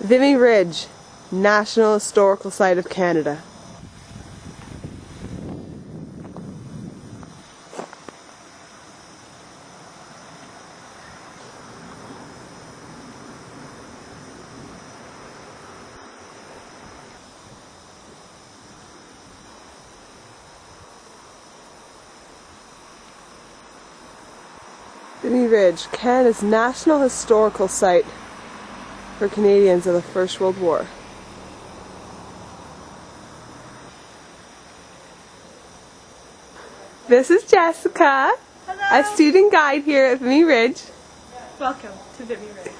VImy Ridge, National Historical Site of Canada. VImy Ridge, Canada's National Historical Site for Canadians of the First World War. This is Jessica, Hello. a student guide here at VImy Ridge. Welcome to VImy Ridge.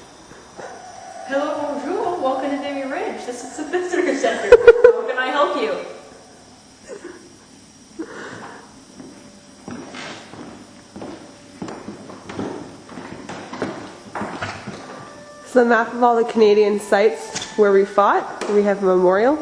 Hello, bonjour. Welcome to VImy Ridge. This is the visitor center. How can I help you? This is a map of all the Canadian sites where we fought. We have a memorial.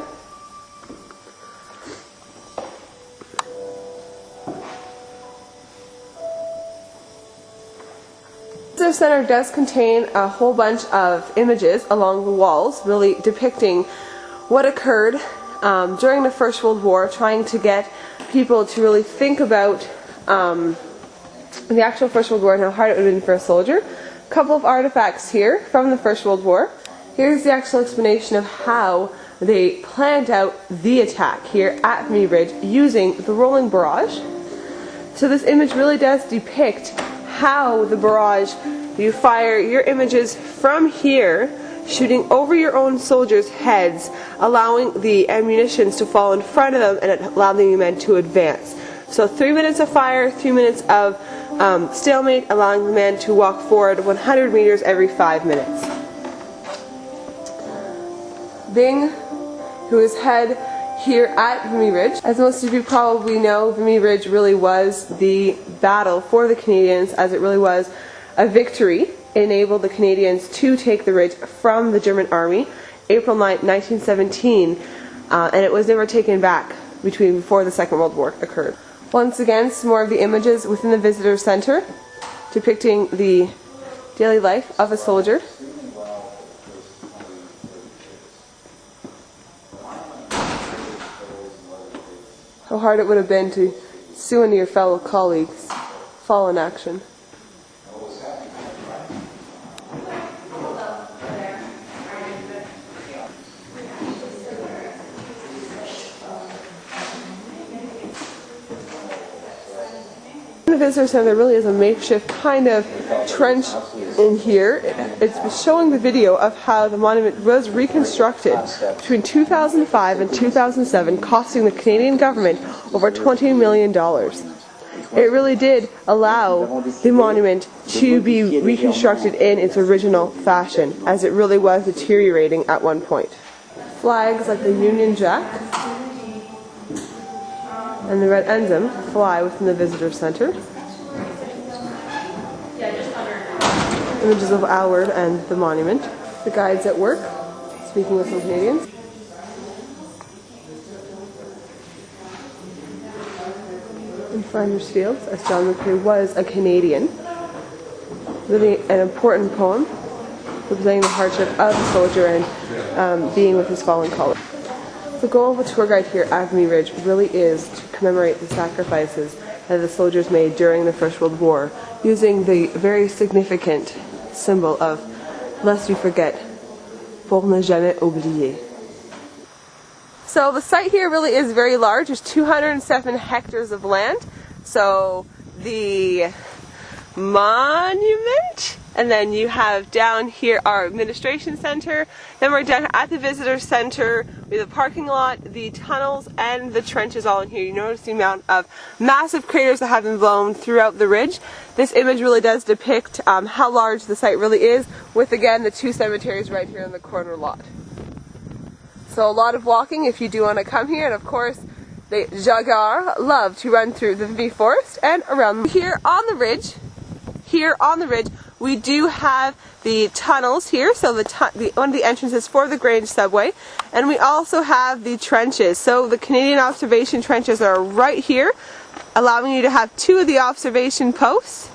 The visitor center does contain a whole bunch of images along the walls, really depicting what occurred during the First World War, trying to get people to really think about the actual First World War and how hard it would have been for a soldier. A couple of artifacts here from the First World War. Here's the actual explanation of how they planned out the attack here at VImy Ridge using the rolling barrage. So this image really does depict how the barrage, you fire your images from here, shooting over your own soldiers' heads, allowing the ammunitions to fall in front of them and allowing the men to advance. So 3 minutes of fire, 3 minutes of stalemate, allowing the men to walk forward 100 meters every 5 minutes. Byng, who is head here at VImy Ridge. As most of you probably know, VImy Ridge really was the battle for the Canadians, as it really was a victory. It enabled the Canadians to take the ridge from the German army, April 9, 1917, and it was never taken back before the Second World War occurred. Once again, some more of the images within the visitor center depicting the daily life of a soldier. How hard it would have been to see one of your fellow colleagues fall in action. In the visitor center, there really is a makeshift kind of trench in here. It's showing the video of how the monument was reconstructed between 2005 and 2007, costing the Canadian government over $20 million. It really did allow the monument to be reconstructed in its original fashion, as it really was deteriorating at one point. Flags like the Union Jack and the red ensign fly within the visitor center. Images of Alward and the monument. The guides at work, speaking with some Canadians. In Flanders Fields, as John McCrew was a Canadian. Really an important poem representing the hardship of the soldier and being with his fallen colleagues. The goal of a tour guide here at VImy Ridge really is to commemorate the sacrifices that the soldiers made during the First World War, using the very significant symbol of "Lest we forget, pour ne jamais oublier." So the site here really is very large. There's 207 hectares of land. So the monument, and then you have down here our administration center. Then we're down at the visitor center. We have the parking lot, the tunnels, and the trenches all in here. You notice the amount of massive craters that have been blown throughout the ridge. This image really does depict how large the site really is, with again the two cemeteries right here in the corner lot. So a lot of walking if you do want to come here, and of course the jaguars love to run through the VImy forest and around here on the ridge. Here on the ridge, we do have the tunnels here, so one of the entrances for the Grange subway, and we also have the trenches. So the Canadian observation trenches are right here, allowing you to have two of the observation posts.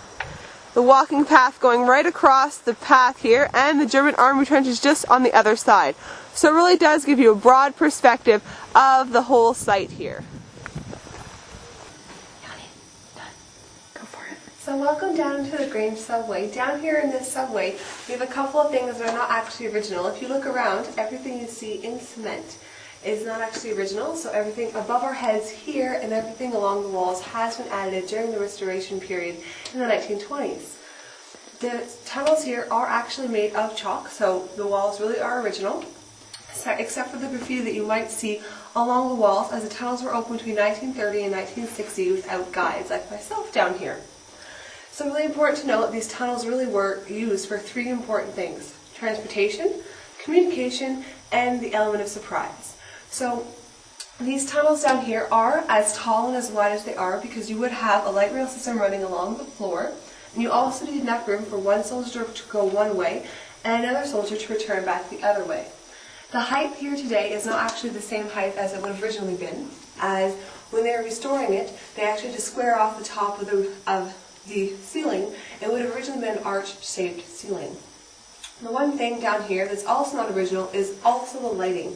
the walking path going right across the path here, and the German army trench is just on the other side. So it really does give you a broad perspective of the whole site here. So welcome down to the Grange subway. Down here in this subway, we have a couple of things that are not actually original. If you look around, everything you see in cement is not actually original. So everything above our heads here and everything along the walls has been added during the restoration period in the 1920s. The tunnels here are actually made of chalk, so the walls really are original, except for the graffiti that you might see along the walls, as the tunnels were opened between 1930 and 1960 without guides, like myself down here. So really important to note that these tunnels really were used for three important things: transportation, communication, and the element of surprise. So these tunnels down here are as tall and as wide as they are because you would have a light rail system running along the floor, and you also need enough room for one soldier to go one way and another soldier to return back the other way. The height here today is not actually the same height as it would have originally been, as when they were restoring it, they actually had to square off the top of the ceiling. It would have originally been an arch-shaped ceiling. The one thing down here that's also not original is also the lighting.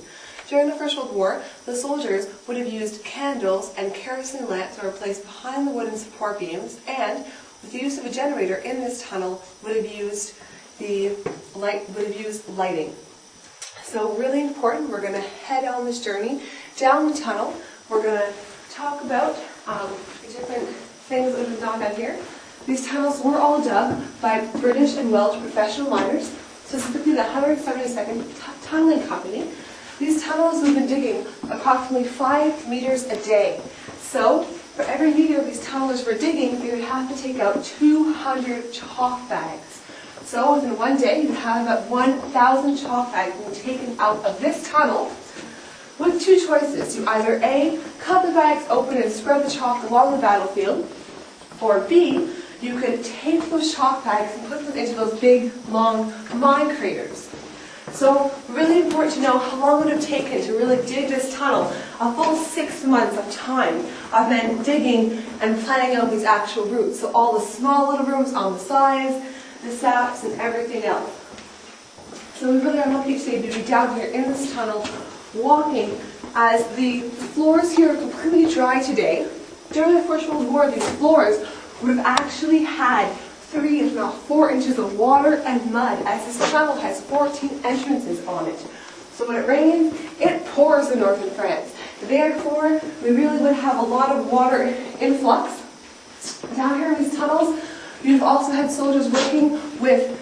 During the First World War, the soldiers would have used candles and kerosene lamps that were placed behind the wooden support beams, and with the use of a generator in this tunnel would have used lighting. So really important, we're going to head on this journey down the tunnel. We're going to talk about different things that have been done down here. These tunnels were all dug by British and Welsh professional miners, specifically the 172nd Tunneling Company. These tunnels have been digging approximately 5 meters a day. So for every meter these tunnelers were digging, they would have to take out 200 chalk bags. So within one day, you'd have about 1,000 chalk bags being taken out of this tunnel with two choices. You either A, cut the bags open and spread the chalk along the battlefield, or B, you could take those chalk bags and put them into those big, long mine craters. So really important to know how long it would have taken to really dig this tunnel. A full 6 months of time of men digging and planning out these actual routes. So all the small little rooms on the sides, the saps, and everything else. So we really are lucky today to be down here in this tunnel walking, as the floors here are completely dry today. During the First World War, these floors would have actually had 3, if not 4 inches of water and mud, as this tunnel has 14 entrances on it. So when it rains, it pours in northern France. Therefore, we really would have a lot of water influx. Down here in these tunnels, you've also had soldiers working with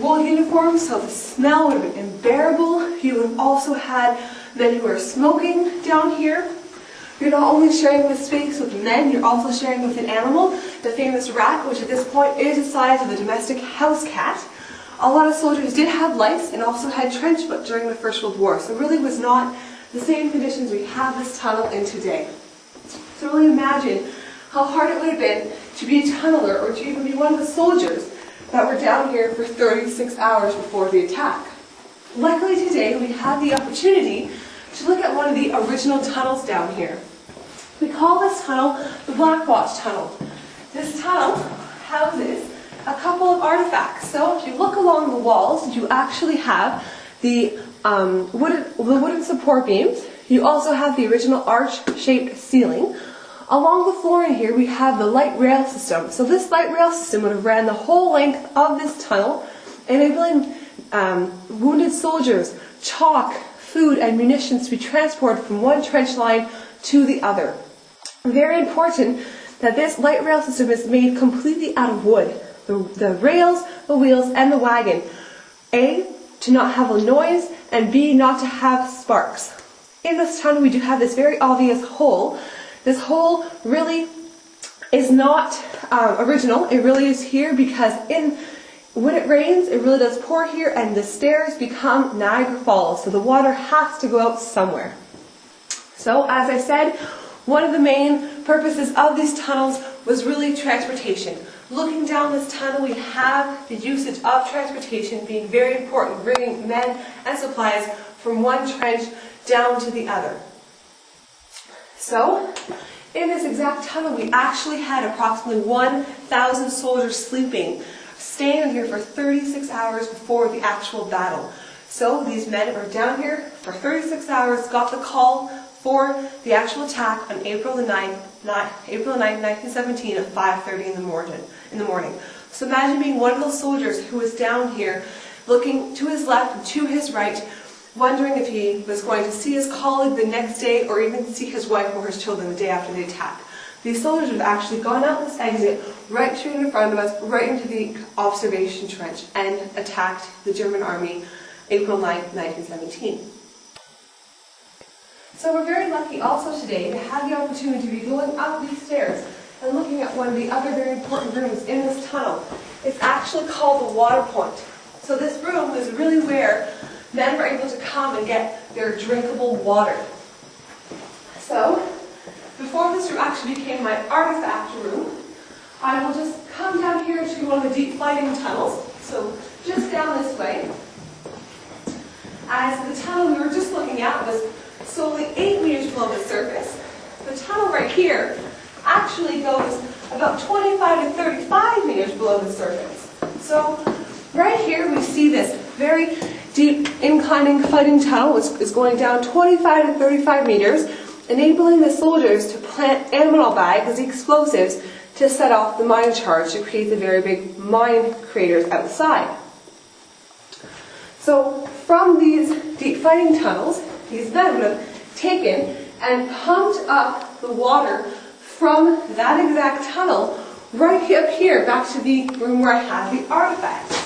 wool uniforms, so the smell would have been unbearable. You would have also had men who are smoking down here. You're not only sharing this space with men, you're also sharing with an animal, the famous rat, which at this point is the size of a domestic house cat. A lot of soldiers did have lice and also had trench foot during the First World War, so it really was not the same conditions we have this tunnel in today. So really imagine how hard it would have been to be a tunneler or to even be one of the soldiers that were down here for 36 hours before the attack. Luckily today we have the opportunity to look at one of the original tunnels down here. We call this tunnel the Black Watch Tunnel. This tunnel houses a couple of artifacts. So if you look along the walls, you actually have the wooden support beams. You also have the original arch-shaped ceiling. Along the floor in here, we have the light rail system. So this light rail system would have ran the whole length of this tunnel, enabling wounded soldiers, chalk, food, and munitions to be transported from one trench line to the other. Very important that this light rail system is made completely out of wood. The rails, the wheels, and the wagon. A, to not have a noise, and B, not to have sparks. In this tunnel, we do have this very obvious hole. This hole really is not original. It really is here because when it rains, it really does pour here, and the stairs become Niagara Falls. So the water has to go out somewhere. So as I said, one of the main purposes of these tunnels was really transportation. Looking down this tunnel, we have the usage of transportation being very important, bringing men and supplies from one trench down to the other. So, In this exact tunnel, we actually had approximately 1,000 soldiers sleeping, staying in here for 36 hours before the actual battle. So these men are down here for 36 hours, got the call for the actual attack on April 9th, 1917 at 5:30 in the morning. So imagine being one of those soldiers who was down here, looking to his left and to his right, wondering if he was going to see his colleague the next day or even see his wife or his children the day after the attack. These soldiers have actually gone out this exit right straight in front of us, right into the observation trench, and attacked the German army April 9, 1917. So we're very lucky also today to have the opportunity to be going up these stairs and looking at one of the other very important rooms in this tunnel. It's actually called the water point. So this room is really where men were able to come and get their drinkable water. So, before this room actually became my artifact room, I will just come down here to one of the deep fighting tunnels. So, just down this way. As the tunnel we were just looking at was solely 8 meters below the surface, the tunnel right here actually goes about 25 to 35 meters below the surface. So, right here we see this very deep inclining fighting tunnel, which is going down 25 to 35 meters, enabling the soldiers to plant ammonite bags, the explosives, to set off the mine charge to create the very big mine craters outside. So from these deep fighting tunnels, these men would have taken and pumped up the water from that exact tunnel right up here back to the room where I had the artifacts.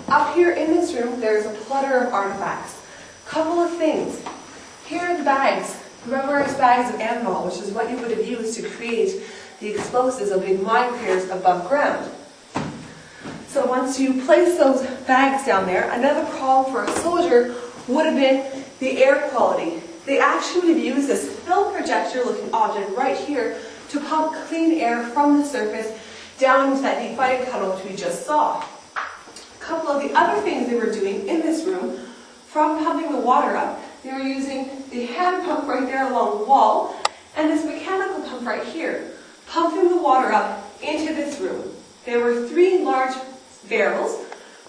Up here in this room, there's a clutter of artifacts. Couple of things. Here are the bags, rubberized bags of ammonite, which is what you would have used to create the explosives of big mine craters above ground. So once you place those bags down there, another problem for a soldier would have been the air quality. They actually would have used this film projector-looking object right here to pump clean air from the surface down into that deep fighting tunnel which we just saw. A couple of the other things they were doing in this room, from pumping the water up, they were using the hand pump right there along the wall, and this mechanical pump right here, pumping the water up into this room. There were 3 large barrels.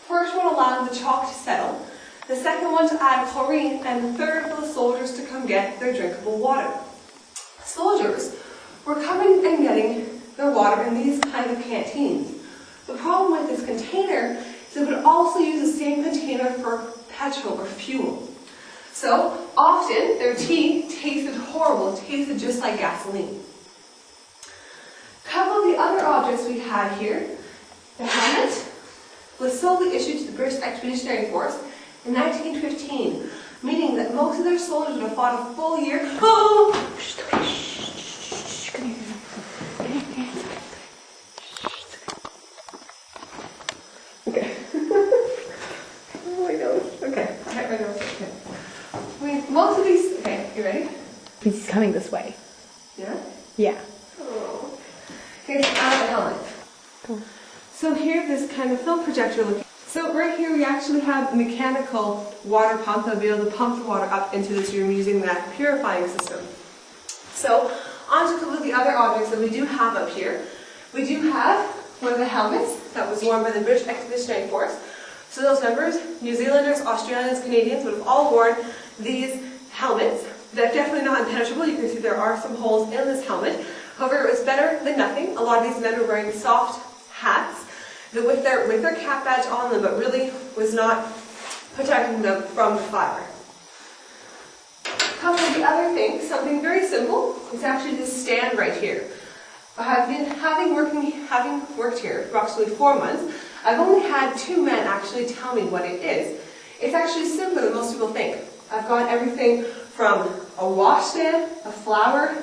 First one allowed the chalk to settle, the second one to add chlorine, and the third for the soldiers to come get their drinkable water. Soldiers were coming and getting their water in these kind of canteens. The problem with this container is it would also use the same container for petrol or fuel. So often their tea tasted horrible, it tasted just like gasoline. A couple of the other objects we had here, the helmet was solely issued to the British Expeditionary Force in 1915, meaning that most of their soldiers would have fought a full year. Oh! Okay. Oh my nose. Okay. I hit my nose. Okay. Most of these. Okay, you ready? He's coming this way. Yeah? Yeah. Oh. Okay, so out of the helmet. Cool. So here, this kind of film projector looking. So right here we actually have a mechanical water pump that will be able to pump the water up into this room using that purifying system. So on to a couple of the other objects that we do have up here. We do have one of the helmets that was worn by the British Expeditionary Force. So those members, New Zealanders, Australians, Canadians, would have all worn these helmets. They're definitely not impenetrable. You can see there are some holes in this helmet. However, it was better than nothing. A lot of these men were wearing soft hats with their cap badge on them, but really was not protecting them from the fire. A couple of the other things, something very simple, is actually this stand right here. Having worked here for approximately 4 months, I've only had 2 men actually tell me what it is. It's actually simpler than most people think. I've got everything from a wash stand, a flower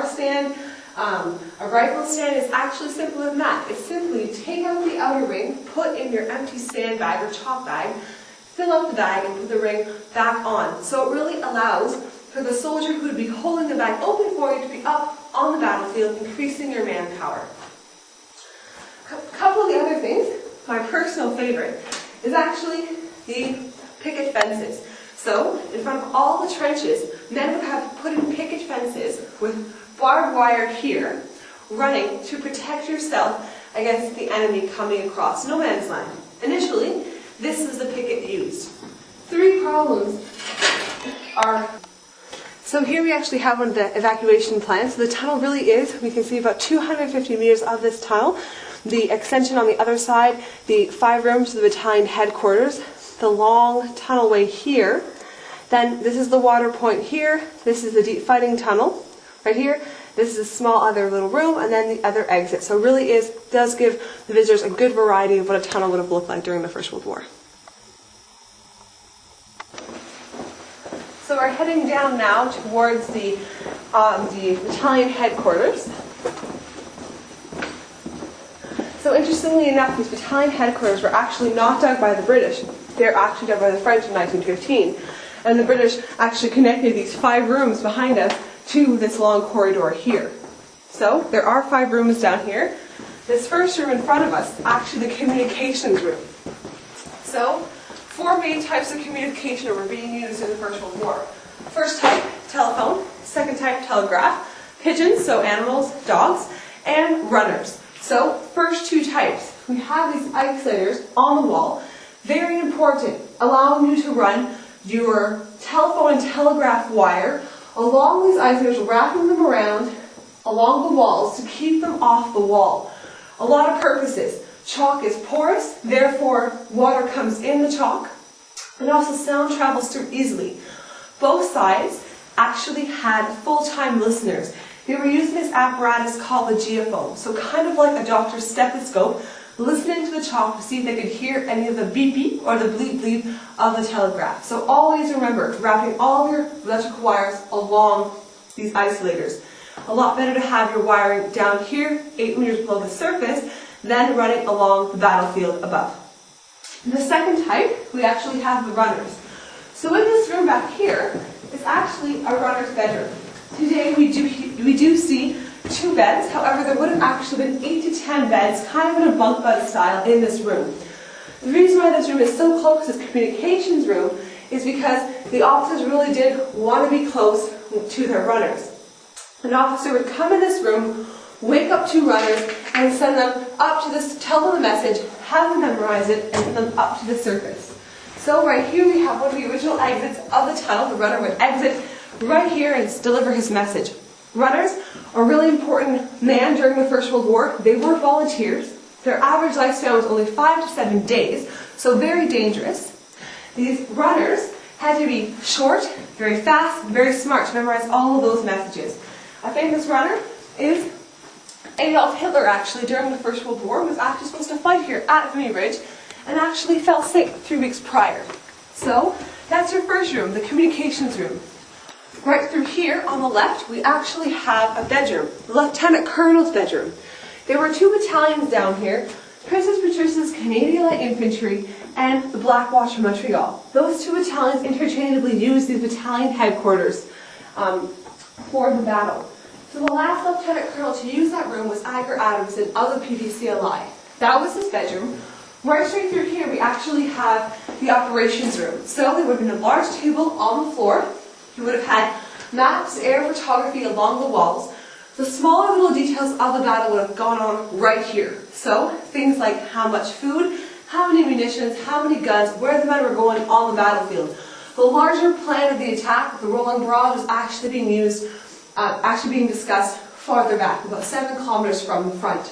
stand, a rifle stand. Is actually simpler than that. It's simply take out the outer ring, put in your empty sandbag or chalk bag, fill up the bag, and put the ring back on. So it really allows for the soldier who would be holding the bag open for you to be up on the battlefield, increasing your manpower. A couple of the other things, my personal favorite, is actually the picket fences. So, in front of all the trenches, men would have put in picket fences with barbed wire here, running to protect yourself against the enemy coming across no man's land. Initially, this is the picket used. Three problems are... So here we actually have one of the evacuation plans. So the tunnel really is, we can see about 250 meters of this tunnel. The extension on the other side, the 5 rooms to the battalion headquarters, the long tunnelway here. Then this is the water point here. This is the deep fighting tunnel right here. This is a small other little room, and then the other exit. So it really does give the visitors a good variety of what a tunnel would have looked like during the First World War. So we're heading down now towards the battalion headquarters. So interestingly enough, these battalion headquarters were actually not dug by the British. They were actually dug by the French in 1915. And the British actually connected these 5 rooms behind us to this long corridor here. So there are 5 rooms down here. This first room in front of us is actually the communications room. So 4 main types of communication were being used in the First World War. First type, telephone. Second type, telegraph. Pigeons, so animals, dogs, and runners. So first 2 types. We have these isolators on the wall. Very important, allowing you to run your telephone and telegraph wire along these isolators, wrapping them around along the walls to keep them off the wall. A lot of purposes. Chalk is porous, therefore water comes in the chalk, and also sound travels through easily. Both sides actually had full-time listeners. They were using this apparatus called the geophone, so kind of like a doctor's stethoscope, listening to the chalk to see if they could hear any of the beep beep or the bleep bleep of the telegraph. So always remember, wrapping all your electrical wires along these isolators. A lot better to have your wiring down here, 8 meters below the surface, than running along the battlefield above. In the second type, we actually have the runners. So in this room back here is actually a runner's bedroom. Today we do see 2 beds, however there would have actually been 8 to 10 beds, kind of in a bunk bed style in this room. The reason why this room is so close to this communications room is because the officers really did want to be close to their runners. An officer would come in this room, wake up 2 runners, and send them up to this, tell them the message, have them memorize it, and send them up to the surface. So right here we have one of the original exits of the tunnel. The runner would exit right here and deliver his message. Runners are a really important man during the First World War. They were volunteers. Their average lifespan was only 5 to 7 days, so very dangerous. These runners had to be short, very fast, very smart to memorize all of those messages. A famous runner is Adolf Hitler, actually, during the First World War, was actually supposed to fight here at VImy Ridge and actually fell sick 3 weeks prior. So that's your first room, the communications room. Right through here on the left, we actually have a bedroom, the Lieutenant Colonel's bedroom. There were 2 battalions down here, Princess Patricia's Canadian Light Infantry and the Black Watch from Montreal. Those 2 battalions interchangeably used these battalion headquarters for the battle. So the last Lieutenant Colonel to use that room was Edgar Adamson of the PVCLI. That was his bedroom. Right straight through here we actually have the operations room. So there would have been a large table on the floor. You would have had maps, air photography along the walls. The smaller little details of the battle would have gone on right here. So things like how much food, how many munitions, how many guns, where the men were going on the battlefield. The larger plan of the attack, the rolling barrage, was actually being discussed farther back, about 7 kilometers from the front.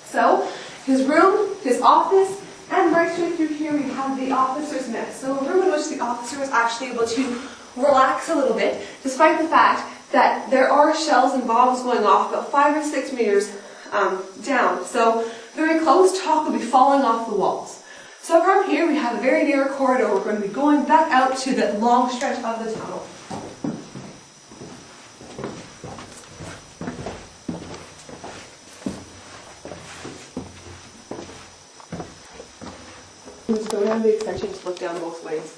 So his room, his office, and right straight through here we have the officer's mess. So a room in which the officer was actually able to relax a little bit, despite the fact that there are shells and bombs going off about 5 or 6 meters down. So very close, chalk will be falling off the walls. So from here we have a very narrow corridor. We're going to be going back out to the long stretch of the tunnel. Let's go down the extension to look down both ways.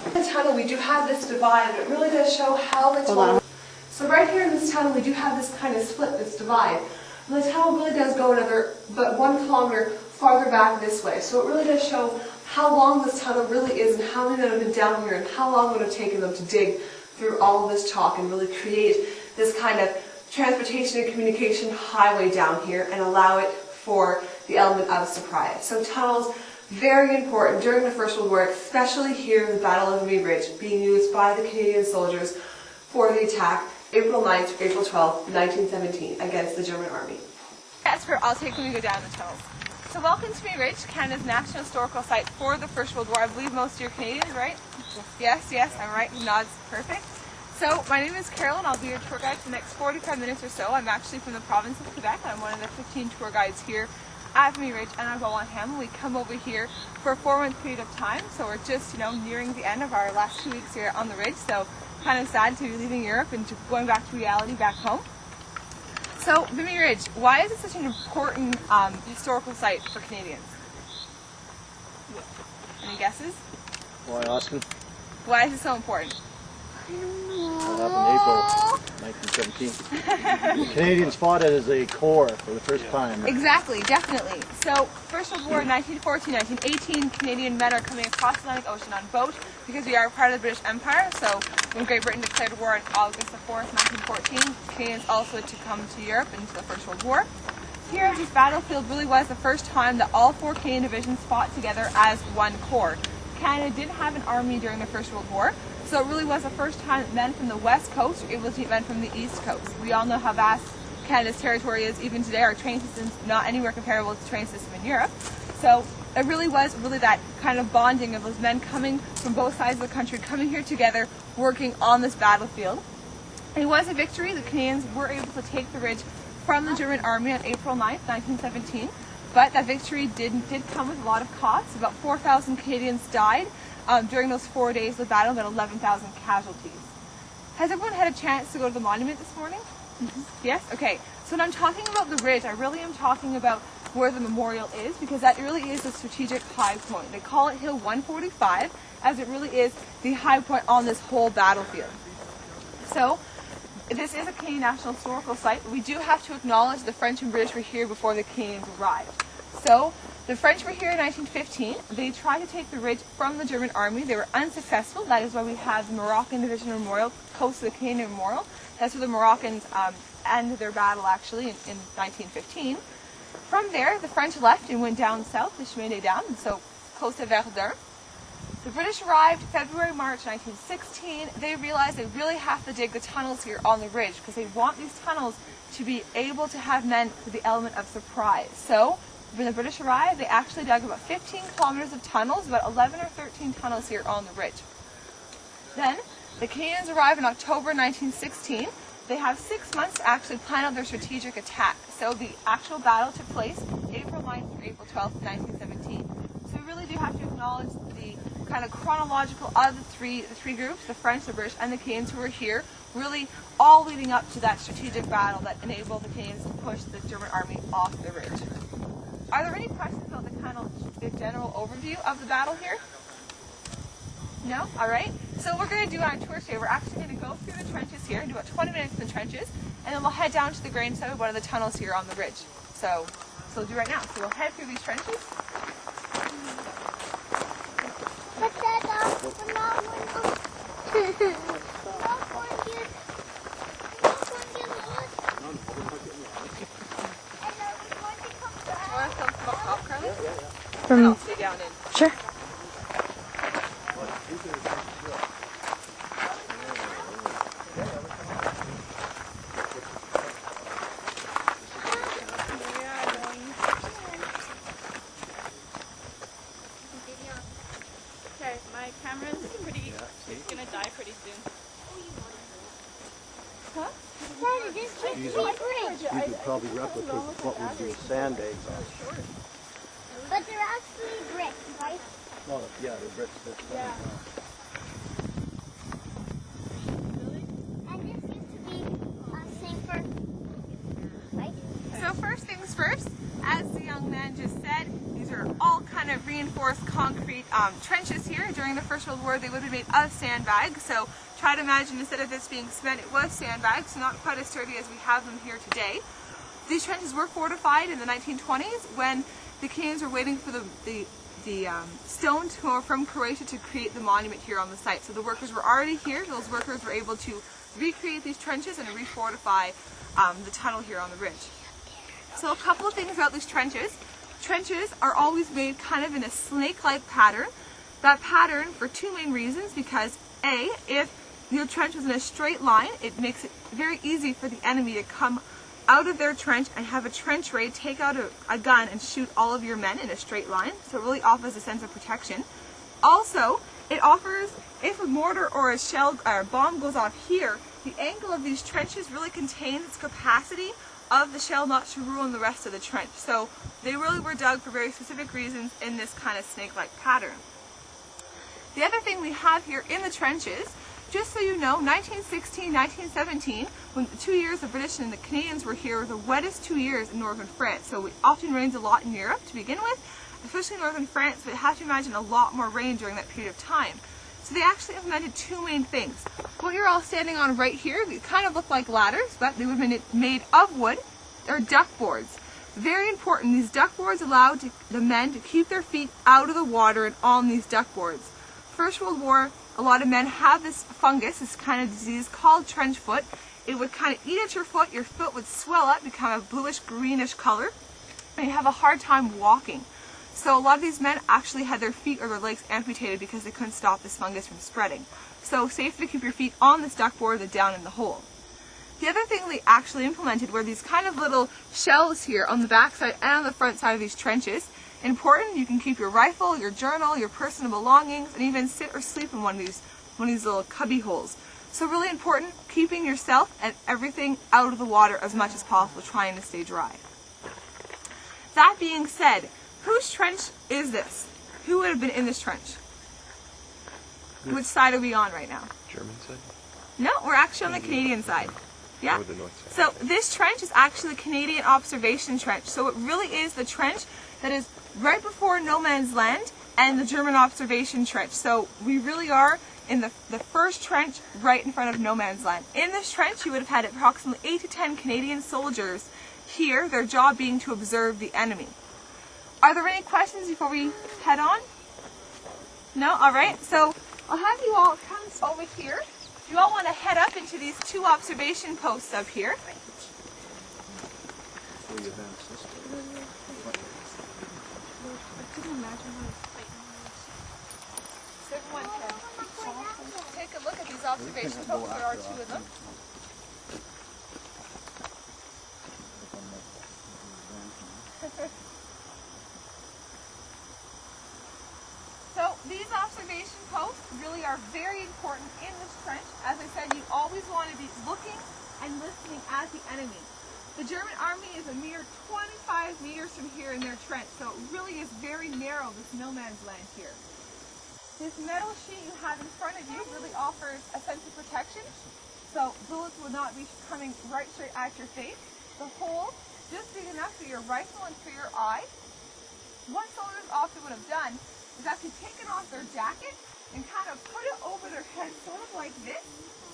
In the tunnel we do have this divide, and it really does show how the tunnel... So right here in this tunnel we do have this kind of split, this divide. And the tunnel really does go another, but 1 kilometer farther back this way. So it really does show how long this tunnel really is and how many men have been down here and how long it would have taken them to dig through all of this chalk and really create this kind of transportation and communication highway down here and allow it for the element of surprise. So tunnels, very important during the First World War, especially here in the Battle of VImy Ridge, being used by the Canadian soldiers for the attack April 9th, April 12th, 1917 against the German Army. Jasper, I'll take when we go down the tunnels. So welcome to VImy Ridge, Canada's National Historical Site for the First World War. I believe most of you are Canadians, right? Yes, I'm right. He nods. Perfect. So my name is Carol and I'll be your tour guide for the next 45 minutes or so. I'm actually from the province of Quebec and I'm one of the 15 tour guides here at VImy Ridge, and I go on hand. We come over here for a 4-month period of time, so we're just nearing the end of our last 2 weeks here on the ridge, so kind of sad to be leaving Europe and going back to reality back home. So VImy Ridge, why is it such an important historical site for Canadians? Any guesses? Why, Austin? Why is it so important? That happened in April 1917. The Canadians fought it as a corps for the first time. Exactly, definitely. So, First World War, 1914, 1918, Canadian men are coming across the Atlantic Ocean on boat because we are part of the British Empire. So, when Great Britain declared war on August the 4th, 1914, Canadians also had to come to Europe into the First World War. Here, this battlefield really was the first time that all 4 Canadian divisions fought together as one corps. Canada didn't have an army during the First World War, so it really was the first time that men from the West Coast were able to meet men from the East Coast. We all know how vast Canada's territory is. Even today, our train system's not anywhere comparable to the train system in Europe. So it really was that kind of bonding of those men coming from both sides of the country, coming here together, working on this battlefield. And it was a victory. The Canadians were able to take the ridge from the German army on April 9th, 1917. But that victory did come with a lot of costs. About 4,000 Canadians died during those 4 days of the battle, about 11,000 casualties. Has everyone had a chance to go to the monument this morning? Yes? Okay. So when I'm talking about the ridge, I really am talking about where the memorial is, because that really is a strategic high point. They call it Hill 145, as it really is the high point on this whole battlefield. So this is a Canadian National Historical Site. We do have to acknowledge the French and British were here before the Canadians arrived. So the French were here in 1915. They tried to take the ridge from the German army. They were unsuccessful. That is why we have the Moroccan Division Memorial close to the Canadian Memorial. That's where the Moroccans ended their battle actually in 1915. From there, the French left and went down south, the Chemin des Dames, so close to Verdun. The British arrived February, March 1916. They realized they really have to dig the tunnels here on the ridge because they want these tunnels to be able to have men with the element of surprise. So when the British arrived, they actually dug about 15 kilometers of tunnels, about 11 or 13 tunnels here on the ridge. Then the Canadians arrived in October 1916. They have 6 months to actually plan out their strategic attack. So the actual battle took place April 9th through April 12th, 1917. So we really do have to acknowledge the kind of chronological of the three groups, the French, the British, and the Canadians who were here, really all leading up to that strategic battle that enabled the Canadians to push the German army off the ridge. Are there any questions about the general overview of the battle here? No? All right. So we're going to do our tour today. We're actually going to go through the trenches here, do about 20 minutes in the trenches, and then we'll head down to the grain side of one of the tunnels here on the ridge. So we'll do right now. So we'll head through these trenches. I'll stay down in. Sure. Okay, my camera's it's gonna die pretty soon. Huh? You could probably replicate what we do with sand eggs on. But they're actually bricks, right? Well, yeah, they're bricks. Yeah. And this seems to be safer, right? So first things first, as the young man just said, these are all kind of reinforced concrete trenches here. During the First World War, they would have been made of sandbags. So try to imagine instead of this being cement, it was sandbags, so not quite as sturdy as we have them here today. These trenches were fortified in the 1920s when the Canadians were waiting for the stones from Croatia to create the monument here on the site. So the workers were already here. Those workers were able to recreate these trenches and refortify the tunnel here on the ridge. So a couple of things about these trenches. Trenches are always made kind of in a snake-like pattern. That pattern for two main reasons, because A, if your trench was in a straight line, it makes it very easy for the enemy to come out of their trench and have a trench raid, take out a gun and shoot all of your men in a straight line. So it really offers a sense of protection. Also, it offers, if a mortar or a shell or a bomb goes off here, the angle of these trenches really contains its capacity of the shell not to ruin the rest of the trench. So they really were dug for very specific reasons in this kind of snake-like pattern. The other thing we have here in the trenches, just so you know, 1916, 1917, when the 2 years the British and the Canadians were here, were the wettest 2 years in northern France. So it often rains a lot in Europe to begin with, especially in northern France, but you have to imagine a lot more rain during that period of time. So they actually implemented two main things. What you're all standing on right here, they kind of look like ladders, but they would have been made of wood. They're duck boards. Very important, these duck boards allowed the men to keep their feet out of the water and on these duck boards. First World War, a lot of men have this fungus, this kind of disease called trench foot. It would kind of eat at your foot would swell up, become a bluish greenish color, and you have a hard time walking. So a lot of these men actually had their feet or their legs amputated because they couldn't stop this fungus from spreading. So safer to keep your feet on this duck board than down in the hole. The other thing they actually implemented were these kind of little shelves here on the back side and on the front side of these trenches. Important, you can keep your rifle, your journal, your personal belongings, and even sit or sleep in one of these little cubby holes. So really important, keeping yourself and everything out of the water as much as possible, trying to stay dry. That being said, whose trench is this? Who would have been in this trench? Which side are we on right now? German side? No, we're actually on the Canadian side. Yeah. Or the north side. So this trench is actually the Canadian observation trench. So it really is the trench that is right before no man's land and the German observation trench. So we really are in the first trench right in front of no man's land. In this trench you would have had approximately 8 to 10 Canadian soldiers here, their job being to observe the enemy. Are there any questions before we head on? No? Alright, so I'll have you all come over here. You all want to head up into these two observation posts up here. So everyone can take a look at these observation posts. There are two of them. So these observation posts really are very important in this trench. As I said, you always want to be looking and listening at the enemy. The German army is a mere 25 meters from here in their trench, so it really is very narrow, this no man's land here. This metal sheet you have in front of you really offers a sense of protection, so bullets will not be coming right straight at your face. The hole just big enough for your rifle and for your eye. What soldiers often would have done is actually taken off their jacket and kind of put it over their head, sort of like this,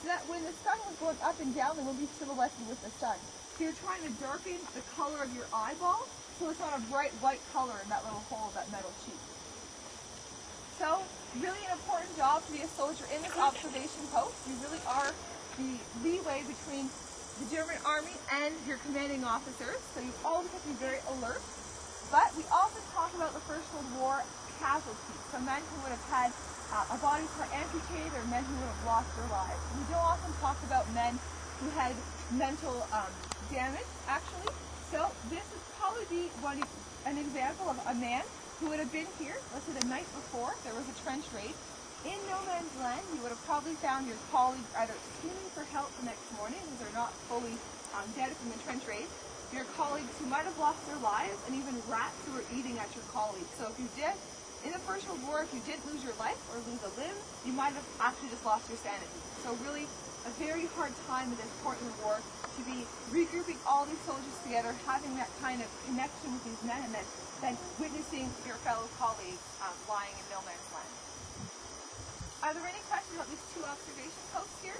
so that when the sun was going up and down, they will be silhouetted with the sun. So you're trying to darken the color of your eyeball, so it's not a bright white color in that little hole of that metal sheet. So, really an important job to be a soldier in this observation post. You really are the leeway between the German army and your commanding officers, so you always have to be very alert. But we often talk about the First World War casualties, so men who would have had a body part amputated or men who would have lost their lives. We don't often talk about men who had mental damage, actually. So this would probably be an example of a man who would have been here, let's say the night before there was a trench raid. In no man's land, you would have probably found your colleagues either screaming for help the next morning because they're not fully dead from the trench raid, your colleagues who might have lost their lives, and even rats who were eating at your colleagues. So if you did, in the First World War, if you did lose your life or lose a limb, you might have actually just lost your sanity. So really a very hard time at this point in the war to be regrouping all these soldiers together, having that kind of connection with these men, and then witnessing your fellow colleagues lying in no man's land. Are there any questions about these two observation posts here?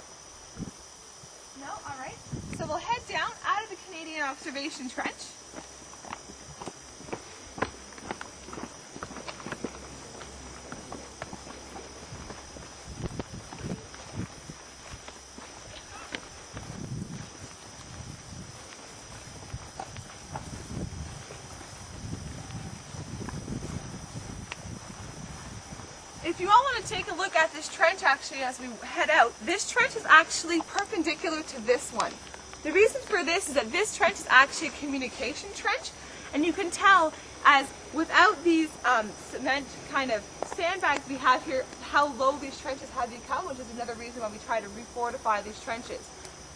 No? Alright. So we'll head down out of the Canadian observation trench. if you all want to take a look at this trench actually as we head out, this trench is actually perpendicular to this one. The reason for this is that this trench is actually a communication trench, and you can tell as without these cement kind of sandbags we have here, how low these trenches have become, which is another reason why we try to refortify these trenches.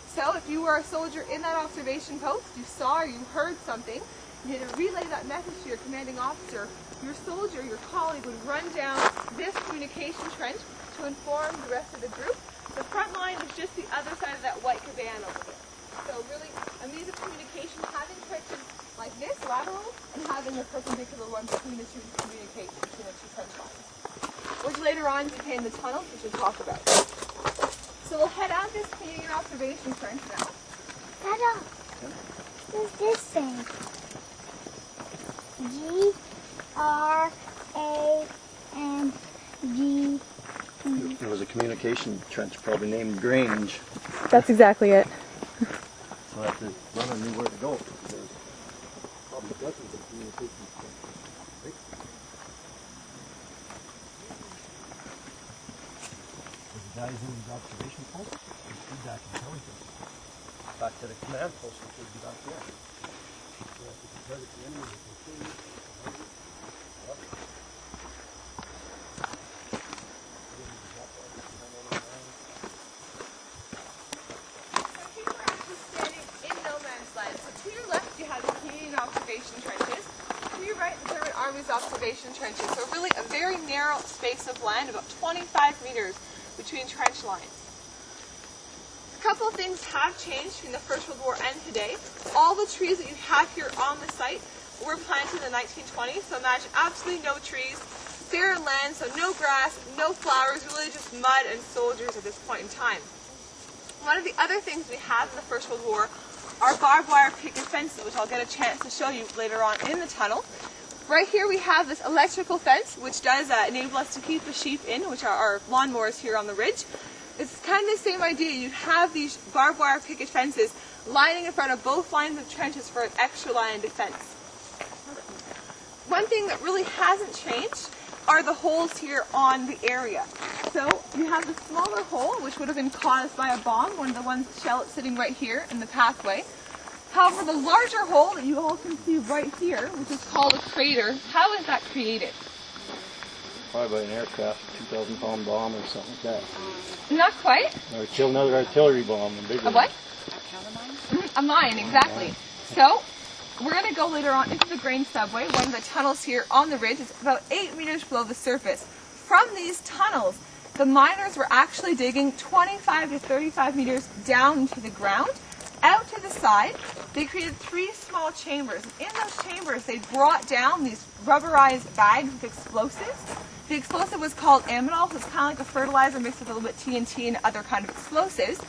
So if you were a soldier in that observation post, you saw or you heard something, you had to relay that message to your commanding officer, your soldier, your colleague would run down this communication trench to inform the rest of the group. The front line is just the other side of that white cabana over there. So really, a means of communication, having trenches like this, lateral, and having a perpendicular one between the two to communicate between the two trench lines. Which later on became the tunnels, which we'll talk about. So we'll head out this Canadian observation trench now. Dada, what does this say? G-R-A-N-G. It was a communication trench, probably named Grange. That's exactly it. So that the runner knew where to go. There's probably dozens of communication trenches. The guys in the observation post, they feedback intelligence back to the command post, which would be back there. So if you compare it to the enemy, you can see observation trenches. So really a very narrow space of land, about 25 meters between trench lines. A couple of things have changed between the First World War and today. All the trees that you have here on the site were planted in the 1920s, so imagine absolutely no trees, barren land, so no grass, no flowers, really just mud and soldiers at this point in time. One of the other things we have in the First World War are barbed wire picket fences, which I'll get a chance to show you later on in the tunnel. Right here we have this electrical fence, which does enable us to keep the sheep in, which are our lawnmowers here on the ridge. It's kind of the same idea. You have these barbed wire picket fences lining in front of both lines of trenches for an extra line of defense. One thing that really hasn't changed are the holes here on the area. So you have the smaller hole, which would have been caused by a bomb, one of the ones shell sitting right here in the pathway. However, the larger hole that you all can see right here, which is called a crater, how is that created? probably by an aircraft, 2,000-pound bomb or something like that. Not quite. Or another artillery bomb, a bigger A what? A mine, exactly. So, we're going to go later on into the grain subway. One of the tunnels here on the ridge is about 8 meters below the surface. From these tunnels, the miners were actually digging 25 to 35 meters down into the ground. Out to the side, they created 3 small chambers. In those chambers, they brought down these rubberized bags with explosives. The explosive was called aminol, so it's kind of like a fertilizer mixed with a little bit TNT and other kind of explosives.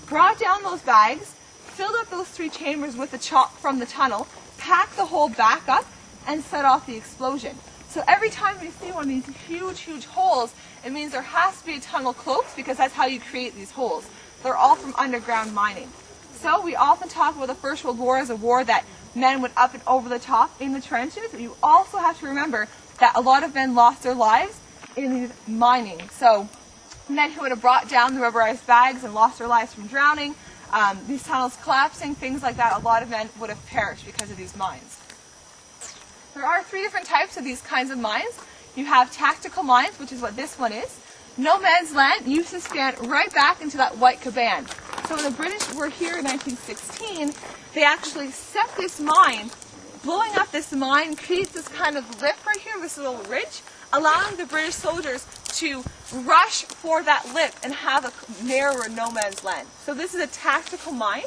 Brought down those bags, filled up those 3 chambers with the chalk from the tunnel, packed the hole back up, and set off the explosion. So every time we see one of these huge, huge holes, it means there has to be a tunnel close, because that's how you create these holes. They're all from underground mining. So we often talk about the First World War as a war that men went up and over the top in the trenches, but you also have to remember that a lot of men lost their lives in these mining. So men who would have brought down the rubberized bags and lost their lives from drowning, these tunnels collapsing, things like that, a lot of men would have perished because of these mines. There are 3 different types of these kinds of mines. You have tactical mines, which is what this one is. No man's land used to span right back into that white cabane. So when the British were here in 1916, they actually set this mine. Blowing up this mine creates this kind of lip right here, this little ridge, allowing the British soldiers to rush for that lip and have a narrower no man's land. So this is a tactical mine.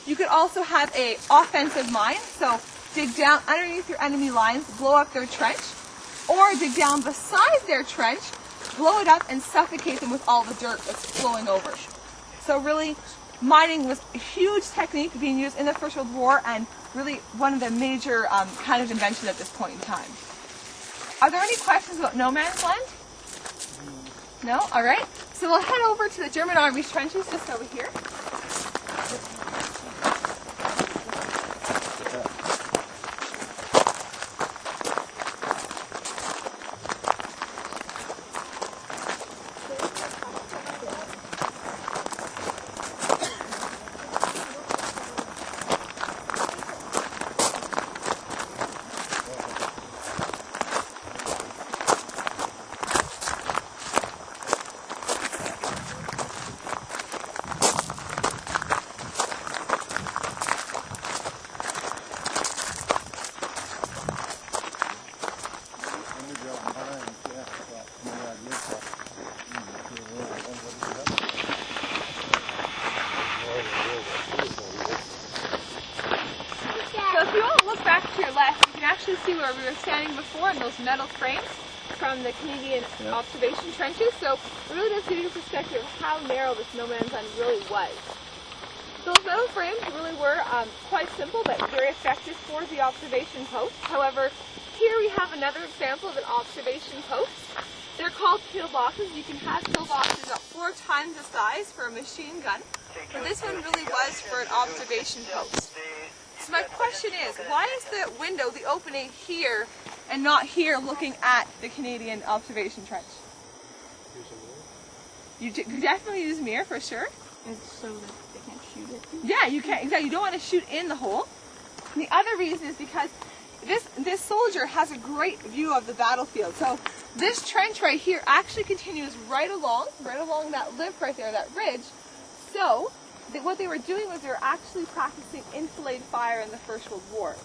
You could also have an offensive mine, so dig down underneath your enemy lines, blow up their trench, or dig down beside their trench, blow it up and suffocate them with all the dirt that's flowing over. So really, mining was a huge technique being used in the First World War, and really one of the major kind of inventions at this point in time. Are there any questions about no man's land? No? All right. So we'll head over to the German Army's trenches just over here. actually see where we were standing before in those metal frames from the Canadian observation trenches. So it really does give you a perspective of how narrow this no man's land really was. Those metal frames really were quite simple but very effective for the observation post. However, here we have another example of an observation post. They're called pillboxes. You can have pillboxes about 4 times the size for a machine gun, but this one really was for an observation post. So my question is, why is the window, the opening here, and not here looking at the Canadian observation trench? You definitely use mirror for sure. It's so that they can't shoot it. Yeah, you can't. Exactly. You don't want to shoot in the hole. And the other reason is because this soldier has a great view of the battlefield. So this trench right here actually continues right along that lip right there, that ridge. So what they were doing was they were actually practicing enfilade fire in the First World War.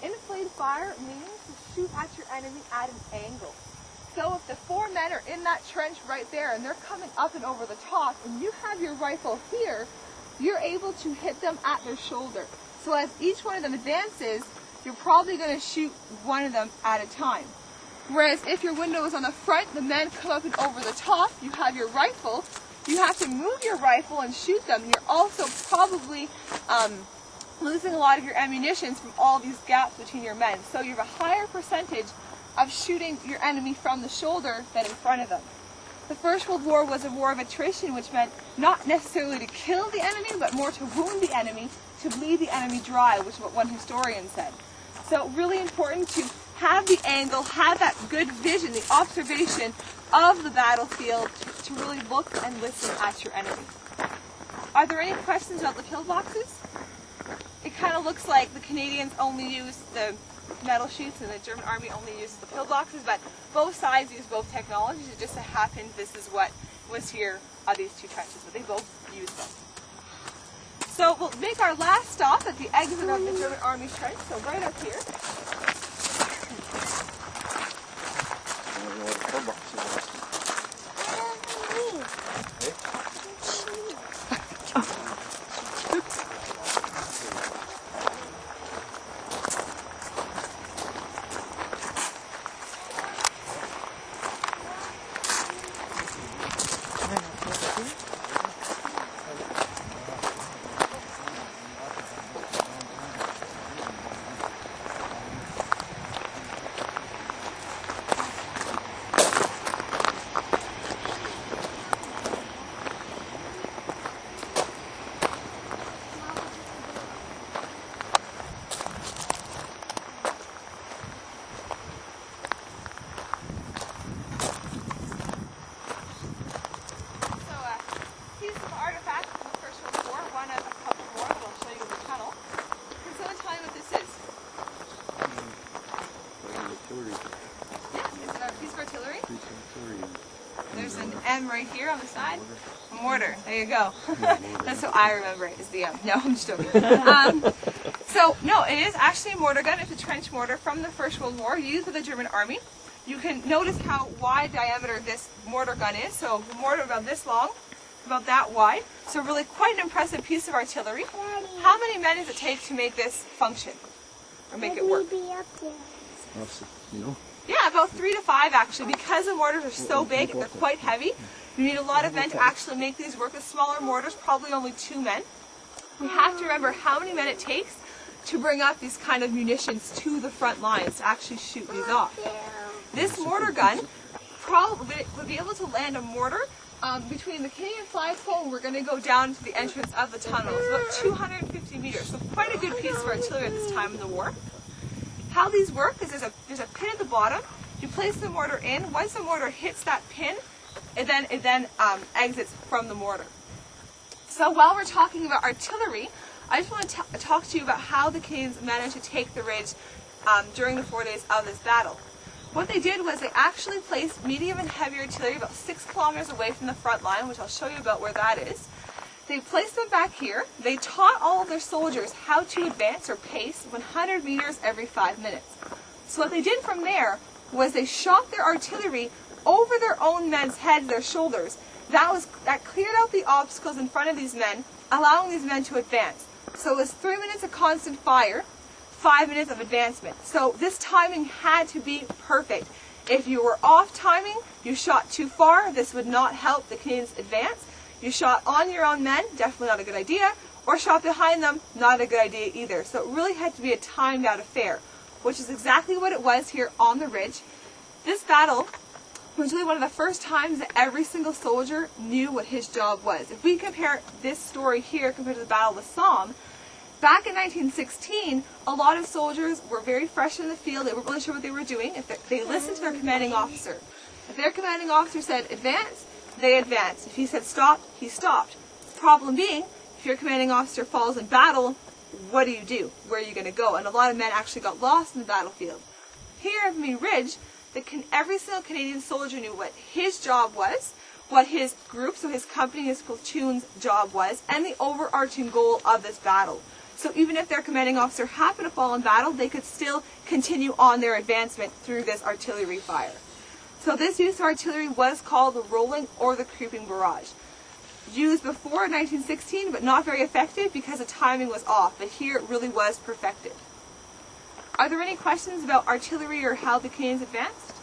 Enfilade fire means to shoot at your enemy at an angle. So if the 4 men are in that trench right there and they're coming up and over the top and you have your rifle here, you're able to hit them at their shoulder. So as each one of them advances, you're probably going to shoot one of them at a time. Whereas if your window is on the front, the men come up and over the top, you have your rifle, you have to move your rifle and shoot them. You're also probably losing a lot of your ammunition from all these gaps between your men. So you have a higher percentage of shooting your enemy from the shoulder than in front of them. The First World War was a war of attrition, which meant not necessarily to kill the enemy, but more to wound the enemy, to bleed the enemy dry, which is what one historian said. So really important to have the angle, have that good vision, the observation of the battlefield to really look and listen at your enemy. Are there any questions about the pillboxes? It kind of looks like the Canadians only use the metal sheets and the German army only uses the pillboxes, but both sides use both technologies. It just so happened this is what was here are these 2 trenches, but they both use them. So we'll make our last stop at the exit of the German Army trench, so right up here. I don't know what a pillbox is. There's an M right here on the side. A mortar. There you go. That's how I remember it, is the M. No, I'm just joking. So, no, it is actually a mortar gun. It's a trench mortar from the First World War used by the German Army. You can notice how wide diameter this mortar gun is. So, the mortar about this long, about that wide. So, really quite an impressive piece of artillery. How many men does it take to make this function? Or make it work? You know? Yeah, about 3 to 5 actually, because the mortars are so big and they're quite heavy. You need a lot of men to actually make these work. The smaller mortars, probably only 2 men. You have to remember how many men it takes to bring up these kind of munitions to the front lines to actually shoot these off. This mortar gun probably would be able to land a mortar between the Canadian flagpole and we're going to go down to the entrance of the tunnel. It's about 250 meters, so quite a good piece of artillery at this time in the war. How these work is there's a pin at the bottom. You place the mortar in. Once the mortar hits that pin, it then exits from the mortar. So while we're talking about artillery, I just want to talk to you about how the Canadians managed to take the ridge during the 4 days of this battle. What they did was they actually placed medium and heavy artillery about 6 kilometers away from the front line, which I'll show you about where that is. They placed them back here. They taught all of their soldiers how to advance or pace 100 meters every 5 minutes. So what they did from there was they shot their artillery over their own men's heads, their shoulders. That cleared out the obstacles in front of these men, allowing these men to advance. So it was 3 minutes of constant fire, 5 minutes of advancement. So this timing had to be perfect. If you were off timing, you shot too far, this would not help the Canadians advance. You shot on your own men, definitely not a good idea, or shot behind them, not a good idea either. So it really had to be a timed out affair, which is exactly what it was here on the ridge. This battle was really one of the first times that every single soldier knew what his job was. If we compare this story here compared to the Battle of the Somme, back in 1916, a lot of soldiers were very fresh in the field. They weren't really sure what they were doing. If they listened to their commanding officer. If their commanding officer said advance, they advanced. If he said stop, he stopped. The problem being, if your commanding officer falls in battle, what do? Where are you going to go? And a lot of men actually got lost in the battlefield. Here at VImy Ridge, every single Canadian soldier knew what his job was, what his group, so his company, his platoon's job was, and the overarching goal of this battle. So even if their commanding officer happened to fall in battle, they could still continue on their advancement through this artillery fire. So this use of artillery was called the rolling or the creeping barrage. Used before 1916, but not very effective because the timing was off, but here it really was perfected. Are there any questions about artillery or how the Canadians advanced?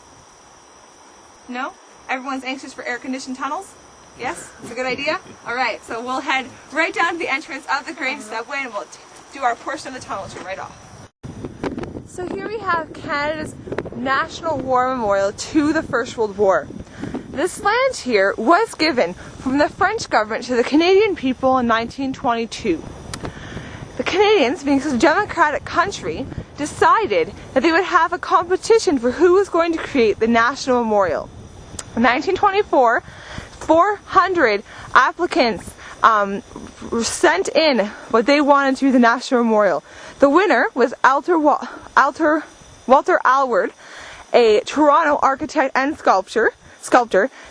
No? Everyone's anxious for air-conditioned tunnels? Yes? It's a good idea? Alright, so we'll head right down to the entrance of the Grange subway and we'll do our portion of the tunnel tour right off. So here we have Canada's National War Memorial to the First World War. This land here was given from the French government to the Canadian people in 1922. The Canadians, being such a democratic country, decided that they would have a competition for who was going to create the National Memorial. In 1924, 400 applicants sent in what they wanted to be the National Memorial. The winner was Walter Alward, a Toronto architect and sculptor.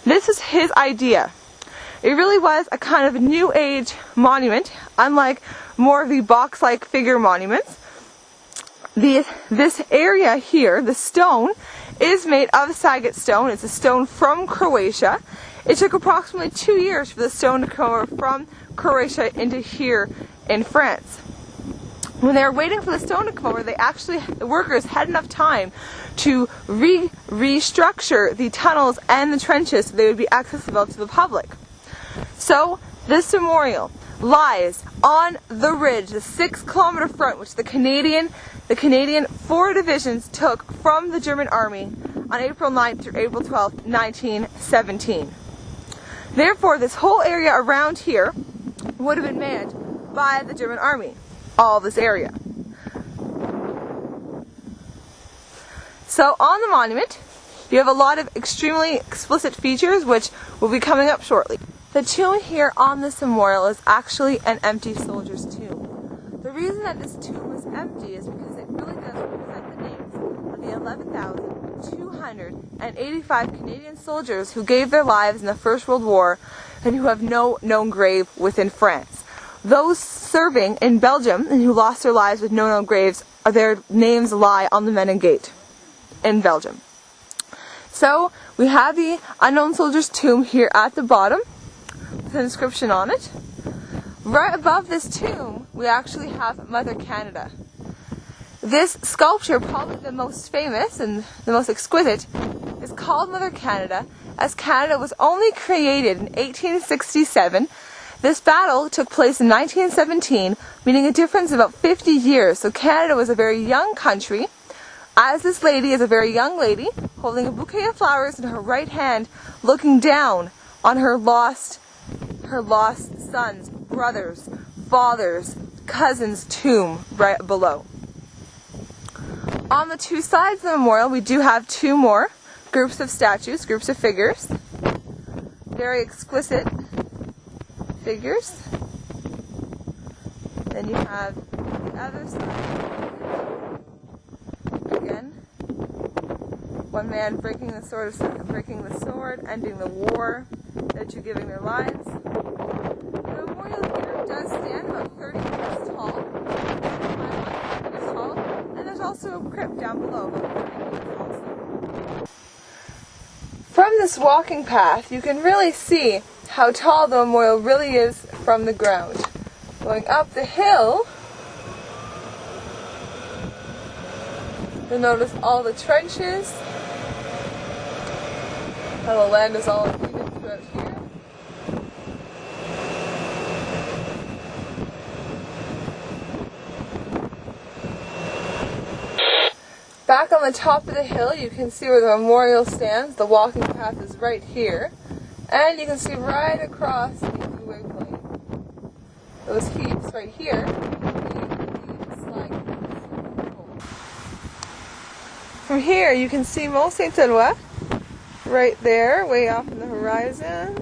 This is his idea. It really was a kind of new age monument, unlike more of the box-like figure monuments. This area here, the stone, is made of Saget stone. It's a stone from Croatia. It took approximately 2 years for the stone to come over from Croatia into here in France. When they were waiting for the stone to come over, the workers had enough time to restructure the tunnels and the trenches so they would be accessible to the public. So this memorial lies on the ridge, the 6-kilometer front, which the Canadian 4 divisions took from the German army on April 9th through April 12th, 1917. Therefore, this whole area around here would have been manned by the German army, all this area. So on the monument, you have a lot of extremely explicit features which will be coming up shortly. The tomb here on this memorial is actually an empty soldier's tomb. The reason that this tomb is empty is because it really does represent the names of the 11,285 Canadian soldiers who gave their lives in the First World War and who have no known grave within France. Those serving in Belgium and who lost their lives with no known graves, their names lie on the Menin Gate in Belgium. So we have the unknown soldier's tomb here at the bottom with an inscription on it. Right above this tomb, we actually have Mother Canada. This sculpture, probably the most famous and the most exquisite, is called Mother Canada, as Canada was only created in 1867. This battle took place in 1917, meaning a difference of about 50 years. So Canada was a very young country, as this lady is a very young lady, holding a bouquet of flowers in her right hand, looking down on her lost sons, brothers, fathers, cousins' tomb right below. On the two sides of the memorial, we do have 2 more groups of statues, groups of figures. Very exquisite figures. Then you have the other side. Again, one man breaking the sword, ending the war, the 2 giving their lives. The memorial here does stand about 30 meters tall, and there's also a crypt down below, about 30 meters also. From this walking path, you can really see how tall the memorial really is from the ground. Going up the hill, You'll notice all the trenches. How the land is all even throughout here. Back on the top of the hill, you can see where the memorial stands. The walking path is right here. And you can see right across the two-way plain. Those heaps right here. From here, you can see Mont Saint-Éloi. Right there, way off in the horizon.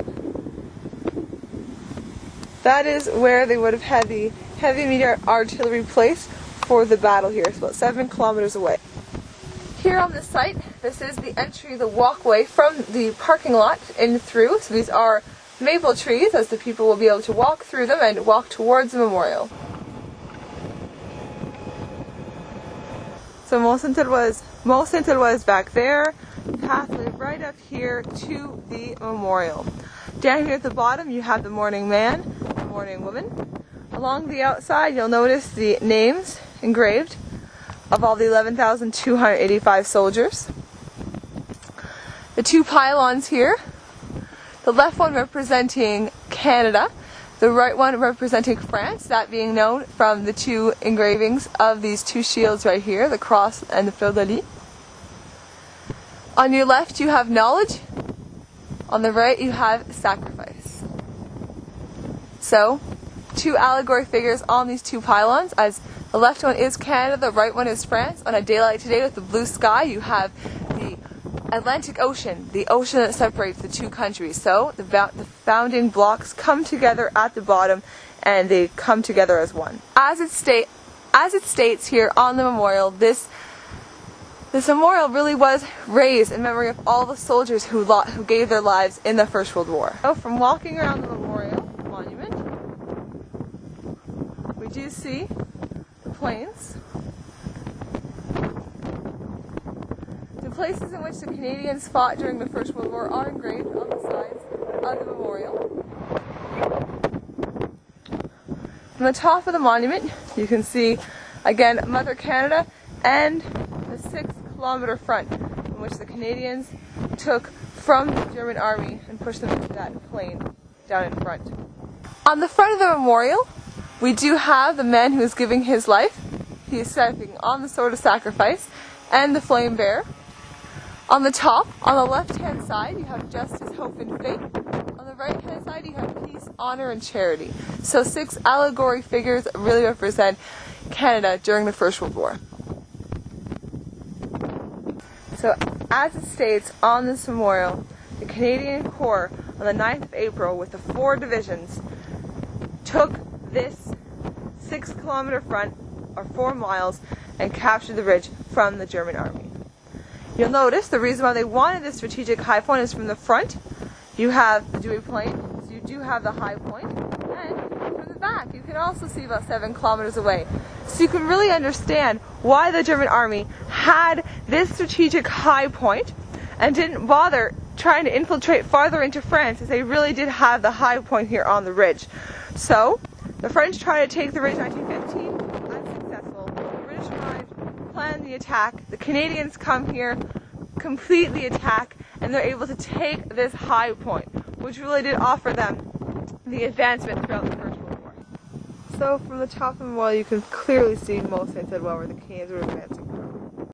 That is where they would have had the heavy meter artillery placed for the battle here. It's about 7 kilometers away. Here on this site, this is the entry, the walkway from the parking lot in through. So these are maple trees, as the people will be able to walk through them and walk towards the memorial. So Mont Saint-Éloi is back there. Pathway right up here to the memorial. Down here at the bottom you have the mourning man, the mourning woman. Along the outside you'll notice the names engraved of all the 11,285 soldiers. The two pylons here, the left one representing Canada, the right one representing France, that being known from the two engravings of these two shields right here, the cross and the fleur-de-lis. On your left you have knowledge, on the right you have sacrifice. So, two allegory figures on these two pylons, as the left one is Canada, the right one is France. On a day like today with the blue sky, you have the Atlantic Ocean, the ocean that separates the two countries. So, the founding blocks come together at the bottom, and they come together as one. As it states here on the memorial, this memorial really was raised in memory of all the soldiers who gave their lives in the First World War. So from walking around the memorial monument, we do see the plains, the places in which the Canadians fought during the First World War are engraved on the sides of the memorial. From the top of the monument, you can see again Mother Canada and the 6-kilometer front in which the Canadians took from the German army and pushed them into that plain down in front. On the front of the memorial, we do have the man who is giving his life. He is stepping on the sword of sacrifice and the flame bearer. On the top, on the left-hand side, you have justice, hope, and faith. On the right-hand side, you have peace, honor, and charity. So 6 allegory figures that really represent Canada during the First World War. So, as it states on this memorial, the Canadian Corps on the 9th of April with the 4 divisions took this 6-kilometer front, or 4 miles, and captured the ridge from the German army. You'll notice the reason why they wanted this strategic high point is from the front. You have the Douai Plain, so you do have the high point, and from the back you can also see about 7 kilometers away. So you can really understand why the German army had this strategic high point and didn't bother trying to infiltrate farther into France, as they really did have the high point here on the ridge. So the French tried to take the ridge in 1915, unsuccessful. The British arrived, planned the attack. The Canadians come here, complete the attack, and they're able to take this high point, which really did offer them the advancement throughout the First World War. So from the top of the memorial, you can clearly see Mont Saint-Éloi, where the Canadians were advancing.